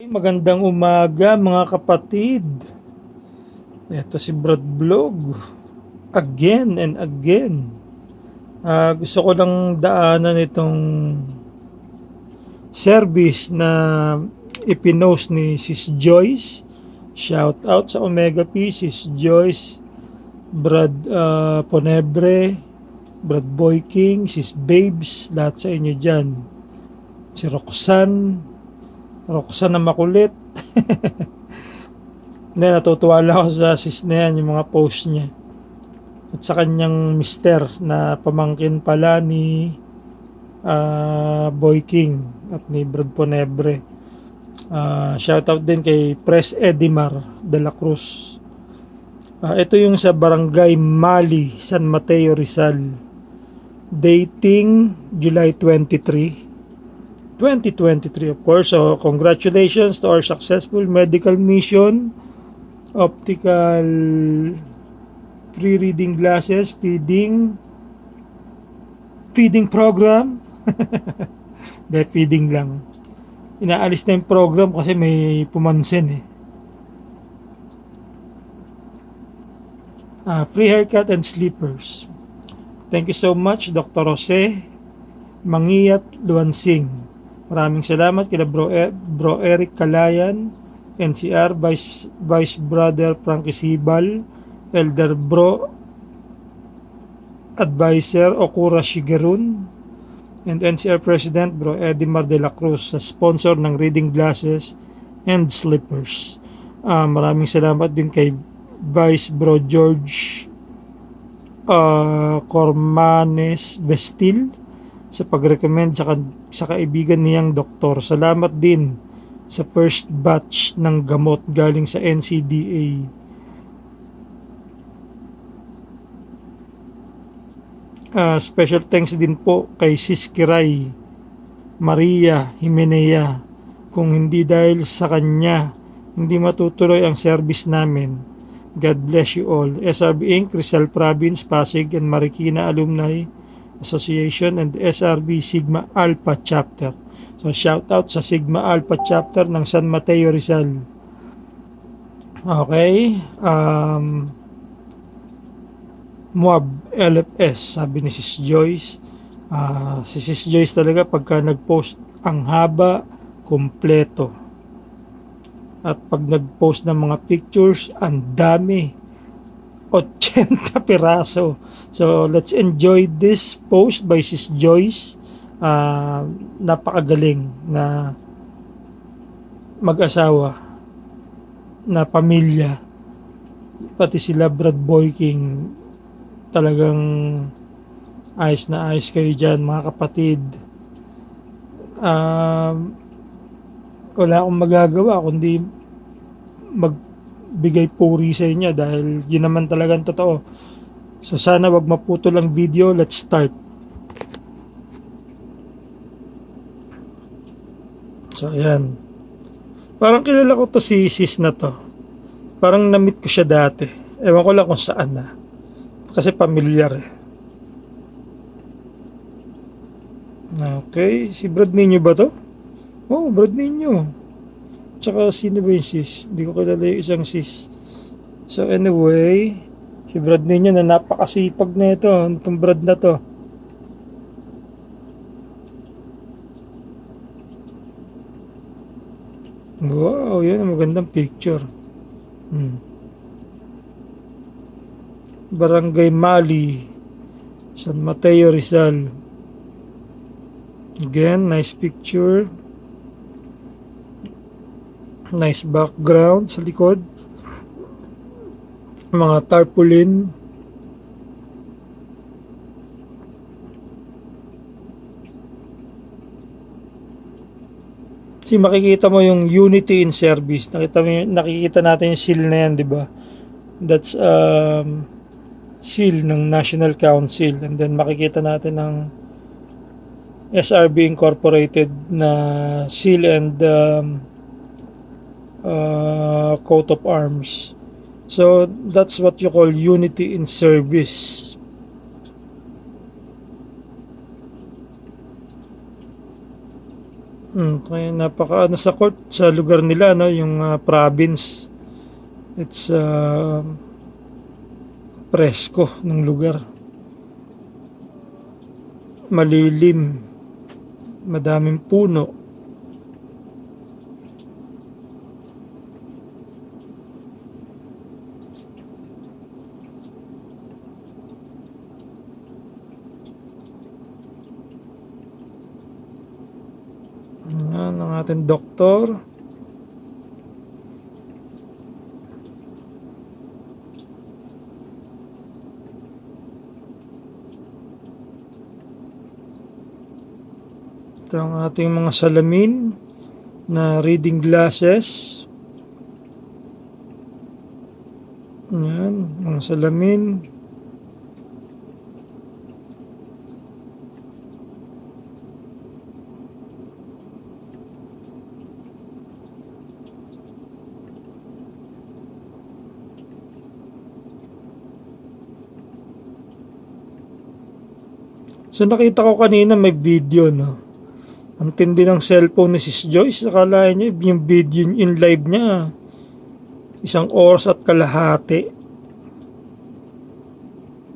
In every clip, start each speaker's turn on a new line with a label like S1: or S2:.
S1: Magandang umaga mga kapatid. Ito si Brad Vlog. Again and again. Gusto ko lang daanan itong service na ipinost ni Sis Joyce. Shout out sa Omega P, Sis Joyce, Brad Ponebre, Brad Boy King, Sis Babes, lahat sa inyo dyan. Si Roxanne na makulit. Hindi, natutuwa lang ako sa sis na yan, yung mga post niya. At sa kanyang mister na pamangkin pala ni Boy King at ni Brad Ponebre. Shoutout din kay Pres Edimar de la Cruz. Ito yung sa Barangay Mali, San Mateo, Rizal. Dating July 23, 2023 of course. So congratulations to our successful medical mission, optical free reading glasses, feeding program. De feeding lang. Inaalis na yung program kasi may pumansin free haircut and sleepers. Thank you so much Dr. Jose Mangiyat Luansing. Maraming salamat kila Bro Eric Kalayan, NCR Vice Brother Frankie Sibal, Elder Bro Advisor Okura Shigerun, and NCR President Bro Edimar de la Cruz sa sponsor ng reading glasses and slippers. Maraming salamat din kay Vice Bro George Cormanes Vestil sa pag-recommend sa kaibigan niyang doktor. Salamat din sa first batch ng gamot galing sa NCDA. Special thanks din po kay Sis Kiray Maria Jimenea. Kung hindi dahil sa kanya, hindi matutuloy ang service namin. God bless you all. SRB Inc., Rizal Province, Pasig and Marikina Alumni Association and SRB Sigma Alpha Chapter. So shout out sa Sigma Alpha Chapter ng San Mateo, Rizal. Okay. Muab LFS, sabi ni Sis Joyce. Si Sis Joyce talaga pagka nag-post ang haba, kompleto. At pag nag-post ng mga pictures, ang dami. 80 piraso. So let's enjoy this post by Sis Joyce. Napakagaling na mag-asawa, na pamilya, pati sila Brad Boy King. Talagang ayos na ayos kayo dyan mga kapatid. Wala akong magagawa kundi magbigay puri sa inyo dahil yun naman talagang totoo. So sana wag maputol ang video. Let's start. So ayan, parang kilala ko to si sis na to. Parang na-meet ko siya dati. Ewan ko lang kung saan na, kasi pamilyar Okay, si Brad Ninyo ba to? Oh, Brad Ninyo. Tsaka sino ba yung sis? Hindi ko kilala yung isang sis. So anyway, si Brad Ninyo na napakasipag na ito. Itong Brad na to. Wow, yan ang magandang picture. Barangay Mali, San Mateo, Rizal. Again, nice picture. Nice background sa likod. Mga tarpaulin. Makikita mo yung unity in service. Nakikita natin yung seal na yan, di ba? That's seal ng National Council. And then makikita natin ng SRB Incorporated na seal and coat of arms. So that's what you call unity in service. Kaya napaka ano sa court sa lugar nila, no, yung province. It's presko ng lugar. Malilim, madaming puno. Yan ang ating doktor. Ito ang ating mga salamin na reading glasses. Yan, mga salamin. So nakita ko kanina may video, no. Ang tindi ng cellphone ni Sis Joyce. Akala niya yung video in live niya 1 oras at kalahati.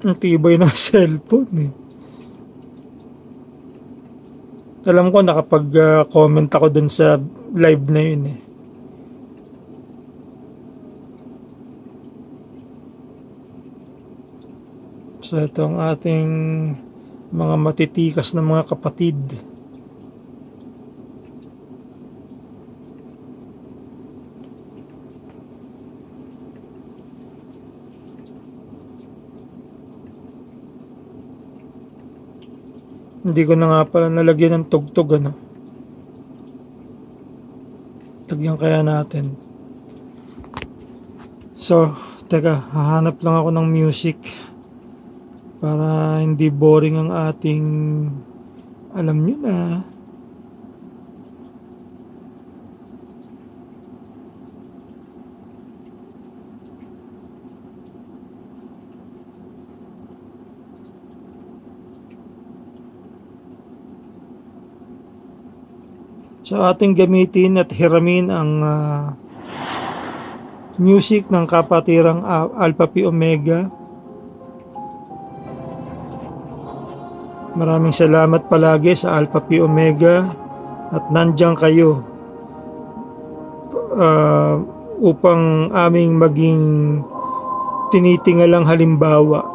S1: Ang tibay ng cellphone eh. Alam ko nakapag-comment ako dun sa live na yun eh. So ito ang ating mga matitikas na mga kapatid. Hindi ko na nga pala nalagyan ng tugtog, ano. Lagyan kaya natin. So, teka, hahanap lang ako ng music para hindi boring ang ating, alam nyo na. So ating gamitin at hiramin ang music ng kapatirang Alpha Pi Omega. Maraming salamat palagi sa Alpha Pi Omega at nandiyan kayo upang aming maging tinitingalang halimbawa.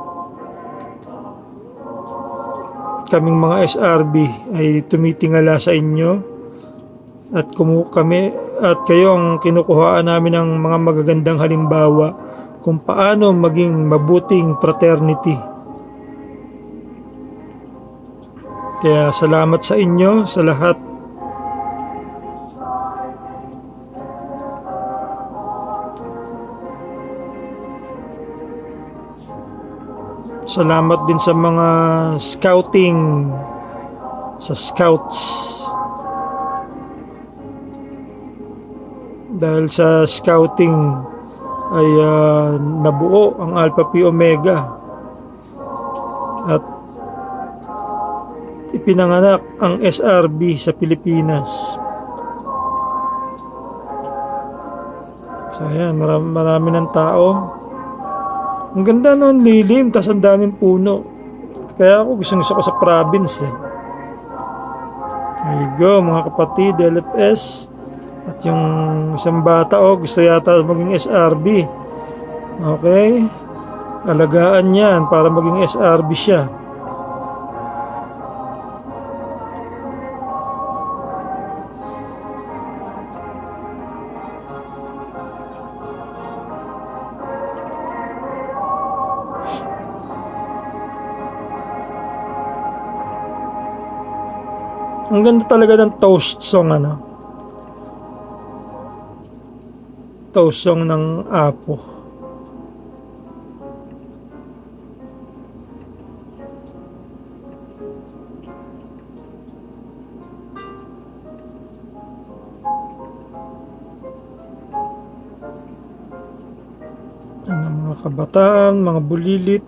S1: Kaming mga SRB ay tumitingala sa inyo. At kami at kayo ang kinukuhaan namin ng mga magagandang halimbawa kung paano maging mabuting fraternity. Kaya salamat sa inyo sa lahat. Salamat din sa mga scouting, sa scouts. Dahil sa scouting ay nabuo ang Alpha Pi Omega at ipinanganak ang SRB sa Pilipinas. So ayan, marami ng tao. Ang ganda noon, lilim, tas ang daming puno. Kaya ako gusto ko sa province eh. There you go mga kapatid, LFS. At yung isang bata gusto yata maging SRB. Okay? Alagaan yan para maging SRB siya. Ang ganda talaga ng toast song, ano? Toast song ng Apo. Ano, mga kabataan, mga bulilit.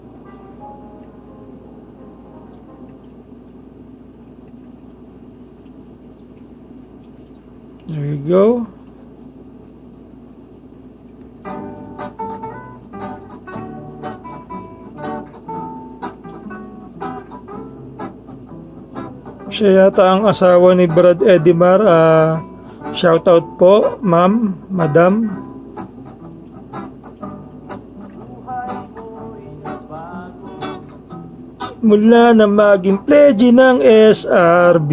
S1: Siya yata ang asawa ni Brad Edimar. Shoutout po, ma'am, madam. Mula na maging pledge ng SRB,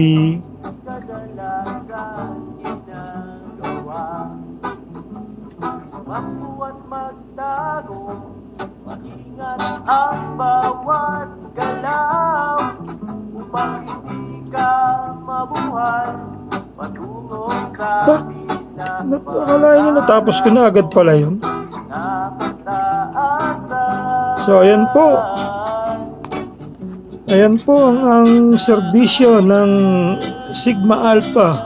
S2: at magtago, maingat ang bawat galaw upang hindi ka mabuhay patungo sa
S1: akalain nyo natapos ko na agad pala yun.
S2: pinakataasan.
S1: So ayan po. Ayan po ang serbisyo ng Sigma Alpha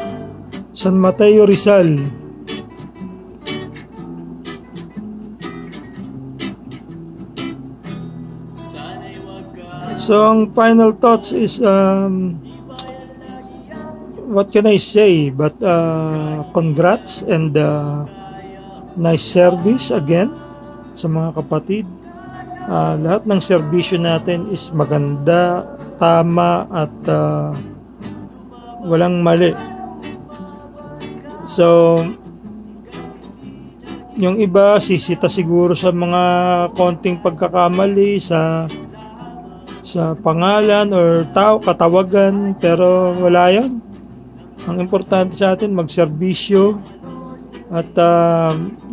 S1: San Mateo Rizal. So ang final thoughts is what can I say but congrats and nice service again sa mga kapatid. Lahat ng serbisyo natin is maganda, tama at walang mali. So yung iba sisita siguro sa mga konting pagkakamali sa pangalan or katawagan, pero wala yan. Ang importante sa atin magserbisyo at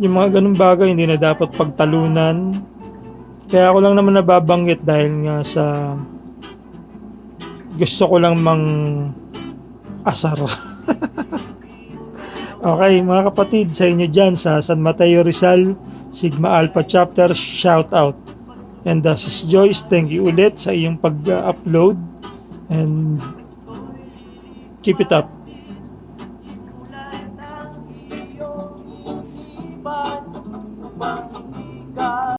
S1: yung mga ganung bagay hindi na dapat pagtalunan. Kaya ako lang naman nababanggit dahil nga sa gusto ko lang asar. Okay mga kapatid, sa inyo dyan sa San Mateo Rizal Sigma Alpha Chapter, shout out. And Sis Joyce, thank you ulit sa iyong pag-upload and keep it up.